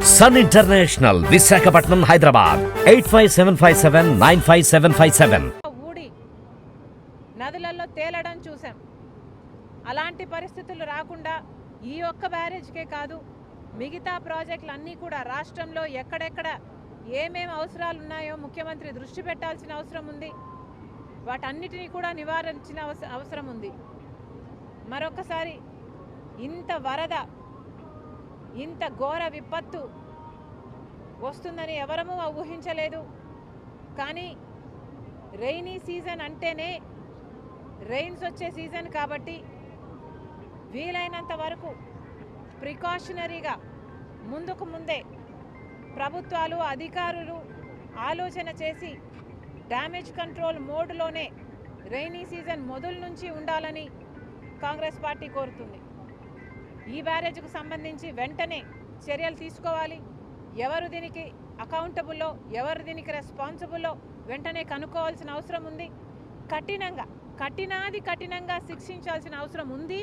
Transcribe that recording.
Sun international, Visakhapatnam, Hyderabad 8575795757. ఊడి నదులలో తేలడం చూసాం. అలాంటి పరిస్థితులు రాకుండా ఈ ఒక్క బ్యారేజ్కే కాదు, మిగతా ప్రాజెక్టులన్నీ కూడా రాష్ట్రంలో ఎక్కడెక్కడ ఏమేమి అవసరాలు ఉన్నాయో ముఖ్యమంత్రి దృష్టి పెట్టాల్సిన అవసరం ఉంది. వాటన్నిటినీ కూడా నివారించిన అవసరం ఉంది. మరొకసారి ఇంత వరద, ఇంత ఘోర విపత్తు వస్తుందని ఎవరమూ ఊహించలేదు. కానీ రెయినీ సీజన్ అంటేనే రెయిన్స్ వచ్చే సీజన్ కాబట్టి వీలైనంత వరకు ప్రికాషనరీగా ముందుకు ముందే ప్రభుత్వాలు, అధికారులు ఆలోచన చేసి డ్యామేజ్ కంట్రోల్ మోడ్లోనే రెయినీ సీజన్ మొదలు నుంచి ఉండాలని కాంగ్రెస్ పార్టీ కోరుతుంది. ఈ బ్యారేజ్కు సంబంధించి వెంటనే చర్యలు తీసుకోవాలి. ఎవరు దీనికి అకౌంటబుల్లో, ఎవరు దీనికి రెస్పాన్సిబుల్లో వెంటనే కనుక్కోవాల్సిన అవసరం ఉంది. కఠినంగా శిక్షించాల్సిన అవసరం ఉంది.